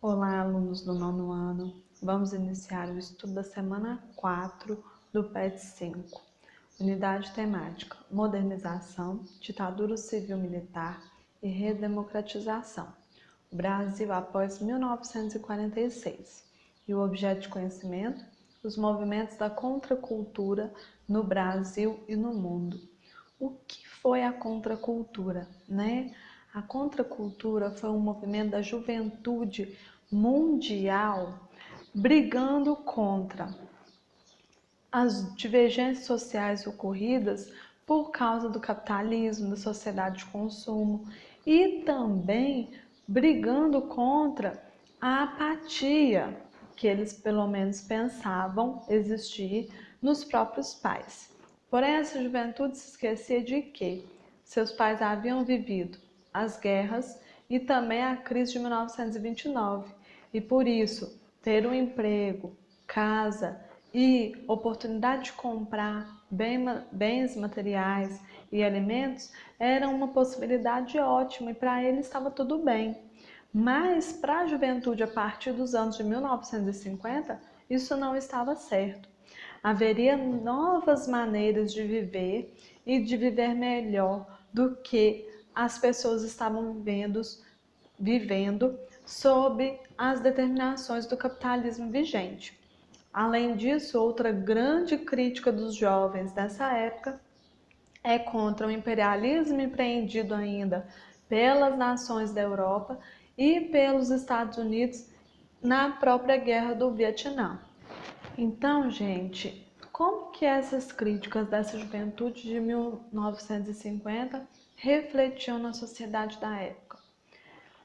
Olá, alunos do nono ano. Vamos iniciar o estudo da semana 4 do PET 5. Unidade temática: Modernização, Ditadura Civil-Militar e Redemocratização. O Brasil após 1946. E o objeto de conhecimento: os movimentos da contracultura no Brasil e no mundo. O que foi a contracultura, né? A contracultura foi um movimento da juventude mundial brigando contra as divergências sociais ocorridas por causa do capitalismo, da sociedade de consumo e também brigando contra a apatia que eles pelo menos pensavam existir nos próprios pais. Porém, essa juventude se esquecia de que seus pais haviam vivido as guerras e também a crise de 1929 e por isso ter um emprego, casa e oportunidade de comprar bens materiais e alimentos era uma possibilidade ótima e para ele estava tudo bem. Mas para a juventude a partir dos anos de 1950, isso não estava certo. Haveria novas maneiras de viver e de viver melhor do que as pessoas estavam vivendo sob as determinações do capitalismo vigente. Além disso, outra grande crítica dos jovens dessa época é contra o imperialismo empreendido ainda pelas nações da Europa e pelos Estados Unidos na própria guerra do Vietnã. Então, gente, como que essas críticas dessa juventude de 1950 refletiam na sociedade da época?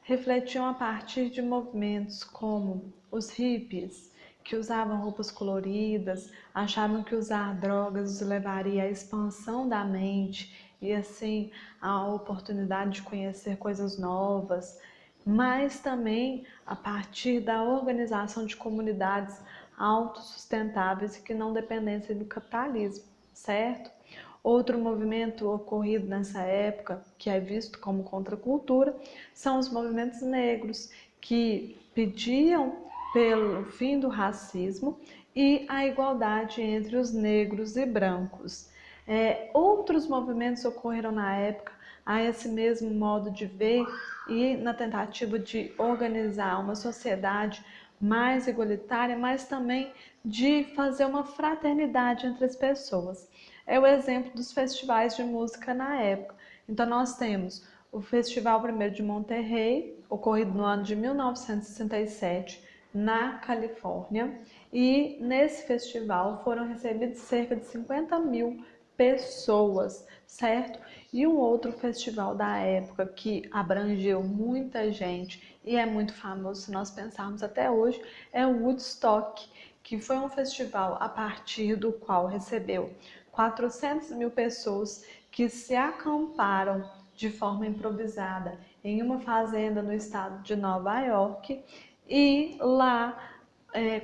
Refletiam a partir de movimentos como os hippies, que usavam roupas coloridas, achavam que usar drogas os levaria à expansão da mente e assim à oportunidade de conhecer coisas novas, mas também a partir da organização de comunidades autossustentáveis e que não dependessem do capitalismo, certo? Outro movimento ocorrido nessa época, que é visto como contracultura, são os movimentos negros, que pediam pelo fim do racismo e a igualdade entre os negros e brancos. Outros movimentos ocorreram na época a esse mesmo modo de ver e na tentativa de organizar uma sociedade mais igualitária, mas também de fazer uma fraternidade entre as pessoas. É o exemplo dos festivais de música na época. Então nós temos o Festival Primeiro de Monterrey, ocorrido no ano de 1967, na Califórnia, e nesse festival foram recebidos cerca de 50 mil pessoas, certo? E um outro festival da época que abrangeu muita gente e é muito famoso, se nós pensarmos até hoje, é o Woodstock, que foi um festival a partir do qual recebeu 400 mil pessoas que se acamparam de forma improvisada em uma fazenda no estado de Nova York e lá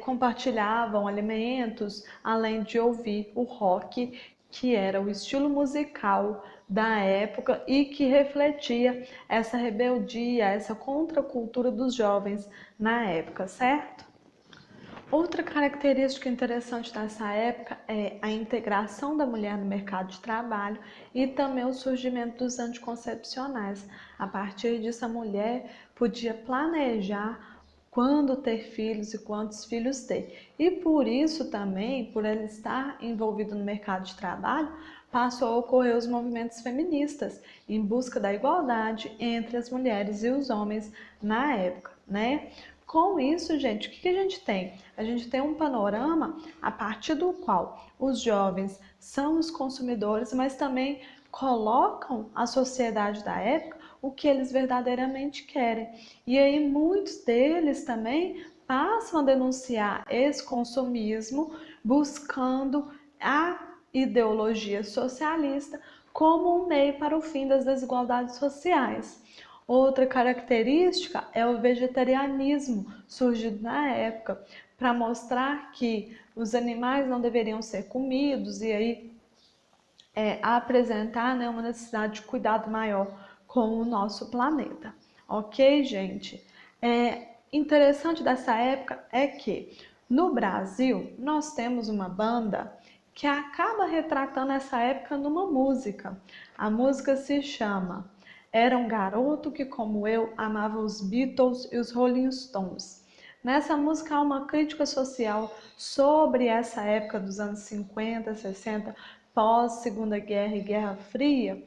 compartilhavam alimentos, além de ouvir o rock, que era o estilo musical da época e que refletia essa rebeldia, essa contracultura dos jovens na época, certo? Outra característica interessante dessa época é a integração da mulher no mercado de trabalho e também o surgimento dos anticoncepcionais. A partir disso, a mulher podia planejar quando ter filhos e quantos filhos ter. E por isso também, por ela estar envolvida no mercado de trabalho, passou a ocorrer os movimentos feministas em busca da igualdade entre as mulheres e os homens na época, né? Com isso, gente, o que a gente tem? A gente tem um panorama a partir do qual os jovens são os consumidores, mas também colocam à sociedade da época o que eles verdadeiramente querem. E aí muitos deles também passam a denunciar esse consumismo buscando a ideologia socialista como um meio para o fim das desigualdades sociais. Outra característica é o vegetarianismo, surgido na época, para mostrar que os animais não deveriam ser comidos e aí apresentar, né, uma necessidade de cuidado maior com o nosso planeta. Ok, gente? Interessante dessa época é que no Brasil nós temos uma banda que acaba retratando essa época numa música. A música se chama Era um Garoto que, como eu, amava os Beatles e os Rolling Stones. Nessa música há uma crítica social sobre essa época dos anos 50, 60, pós-Segunda Guerra e Guerra Fria,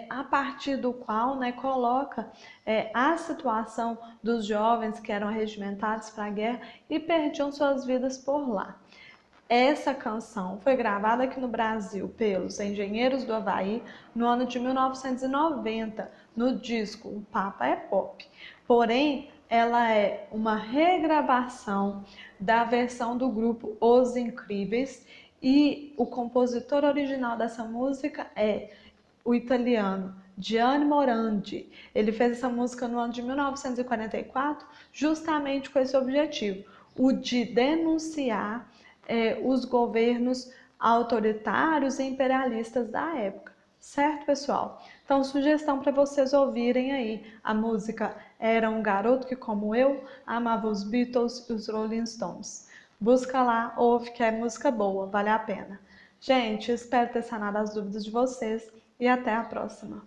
a partir do qual, né, coloca a situação dos jovens que eram regimentados para a guerra e perdiam suas vidas por lá. Essa canção foi gravada aqui no Brasil pelos Engenheiros do Havaí no ano de 1990, no disco O Papa é Pop. Porém, ela é uma regravação da versão do grupo Os Incríveis e o compositor original dessa música é o italiano Gianni Morandi. Ele fez essa música no ano de 1944, justamente com esse objetivo, o de denunciar os governos autoritários e imperialistas da época. Certo, pessoal? Então, sugestão para vocês ouvirem aí a música Era um Garoto que, como eu, amava os Beatles e os Rolling Stones. Busca lá, ouve que é música boa, vale a pena. Gente, espero ter sanado as dúvidas de vocês e até a próxima.